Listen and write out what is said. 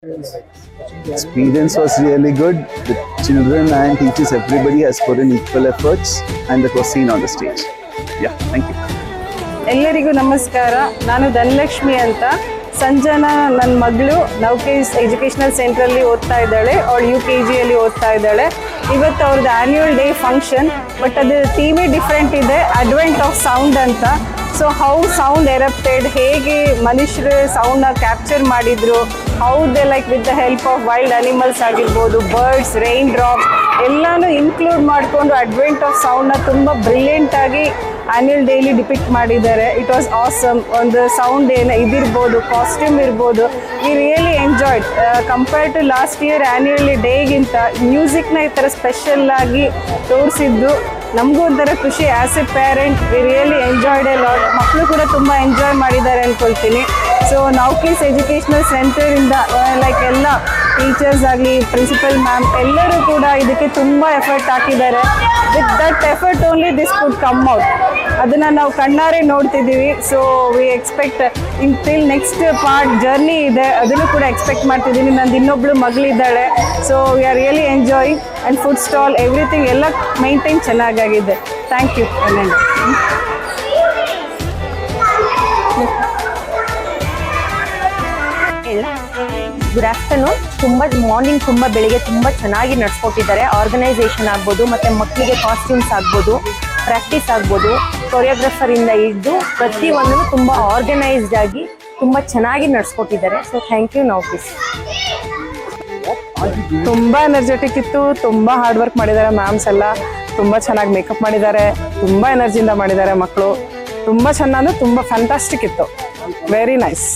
Experience was really good. The children and teachers, everybody has put in equal efforts, and that was seen on the stage. Yeah, thank you. ಎಲ್ಲರಿಗೂ ನಮಸ್ಕಾರ. ನಾನು ಧನಲಕ್ಷ್ಮಿ ಅಂತ. ಸಂಜನಾ ನನ್ನ ಮಗಳು ನೌಕೇಸ್ educational ಸೆಂಟ್ರಲ್ಲಿ ಓದ್ತಾ ಇದ್ದಾಳೆ. ಅವಳು UKGಯಲ್ಲಿ ಓದ್ತಾ ಇದ್ದಾಳೆ. ಇವತ್ತು ಅವ್ರದ್ದು ಆ್ಯನ್ಯುವಲ್ ಡೇ ಫಂಕ್ಷನ್, ಬಟ್ ಅದು ಥೀಮೇ ಡಿಫ್ರೆಂಟ್ ಇದೆ, ಅಡ್ವೆಂಟ್ ಆಫ್ ಸೌಂಡ್ ಅಂತ. ಸೊ ಹೌ ಸೌಂಡ್ ಎರಪ್ಟೆಡ್, ಹೇಗೆ ಮನುಷ್ಯರು ಸೌಂಡ್ನ ಕ್ಯಾಪ್ಚರ್ ಮಾಡಿದ್ರು, how they like with the help of wild animals ಆಗಿರ್ಬೋದು, ಬರ್ಡ್ಸ್, ರೈನ್ ಡ್ರಾಪ್ಸ್ ಎಲ್ಲನೂ ಇನ್ಕ್ಲೂಡ್ ಮಾಡಿಕೊಂಡು ಅಡ್ವೆಂಟ್ ಆಫ್ ಸೌಂಡ್ನ ತುಂಬ ಬ್ರಿಲಿಯಂಟಾಗಿ ಆ್ಯನ್ಯುವಲ್ ಡೇಲಿ ಡಿಪಿಕ್ಟ್ ಮಾಡಿದ್ದಾರೆ. It was awesome. ಒಂದು ಸೌಂಡ್ ಏನು ಇದಿರ್ಬೋದು, ಕಾಸ್ಟ್ಯೂಮ್ ಇರ್ಬೋದು, we really enjoyed. Compare to last year annual ಡೇಗಿಂತ ಮ್ಯೂಸಿಕ್ನ ಈ ಥರ ಸ್ಪೆಷಲ್ಲಾಗಿ ತೋರಿಸಿದ್ದು ನಮಗೂ ಒಂಥರ ಖುಷಿ. As a parent we really enjoyed a lot. ಮಕ್ಕಳು ಕೂಡ ತುಂಬ ಎಂಜಾಯ್ ಮಾಡಿದ್ದಾರೆ ಅಂದ್ಕೊಳ್ತೀನಿ. ಸೊ ನೌಕೇಸ್ ಎಜುಕೇಷನಲ್ ಸೆಂಟರಿಂದ ಲೈಕ್ ಎಲ್ಲ ಟೀಚರ್ಸ್ ಆಗಲಿ, ಪ್ರಿನ್ಸಿಪಲ್ ಮ್ಯಾಮ್ ಎಲ್ಲರೂ ಕೂಡ ಇದಕ್ಕೆ ತುಂಬ ಎಫರ್ಟ್ ಹಾಕಿದ್ದಾರೆ. With that effort only this could come out. ಅದನ್ನು ನಾವು ಕಣ್ಣಾರೆ ನೋಡ್ತಿದ್ದೀವಿ. So we expect till next part journey ಇದೆ, ಅದನ್ನು ಕೂಡ ಎಕ್ಸ್ಪೆಕ್ಟ್ ಮಾಡ್ತಿದ್ದೀನಿ. ನಂದು ಇನ್ನೊಬ್ಳು ಮಗಳಿದ್ದಾಳೆ. So we are really enjoying. And food stall everything ಎಲ್ಲ ಮೈಂಟೈನ್ ಚೆನ್ನಾಗಾಗಿದೆ. Thank you. Good afternoon. Morning ತುಂಬ ಬೆಳಿಗ್ಗೆ ತುಂಬ ಚೆನ್ನಾಗಿ ನಡ್ಸ್ಕೊಟ್ಟಿದ್ದಾರೆ. ಆರ್ಗನೈಸೇಷನ್ ಆಗ್ಬೋದು, ಮತ್ತು ಮಕ್ಕಳಿಗೆ ಕಾಸ್ಟ್ಯೂಮ್ಸ್ ಆಗ್ಬೋದು, ಪ್ರಾಕ್ಟೀಸ್ ಆಗ್ಬೋದು, ಕೊರಿಯೋಗ್ರಾಫರಿಂದ ಹಿಡಿದು ಪ್ರತಿಯೊಂದೂ ತುಂಬ ಆರ್ಗನೈಸ್ಡ್ ಆಗಿ ತುಂಬ ಚೆನ್ನಾಗಿ ನಡ್ಸ್ಕೊಟ್ಟಿದ್ದಾರೆ. ಸೊ ಥ್ಯಾಂಕ್ ಯು ನೌಕೇಸ್. ತುಂಬ ಎನರ್ಜೆಟಿಕ್ ಇತ್ತು. ತುಂಬ ಹಾರ್ಡ್ ವರ್ಕ್ ಮಾಡಿದ್ದಾರೆ ಮ್ಯಾಮ್ಸ್ ಎಲ್ಲ. ತುಂಬ ಚೆನ್ನಾಗಿ ಮೇಕಪ್ ಮಾಡಿದ್ದಾರೆ. ತುಂಬ ಎನರ್ಜಿಯಿಂದ ಮಾಡಿದ್ದಾರೆ ಮಕ್ಕಳು. ತುಂಬ ಚೆನ್ನಾಗಿ, ತುಂಬ ಫ್ಯಾಂಟಾಸ್ಟಿಕ್ ಇತ್ತು. Very nice.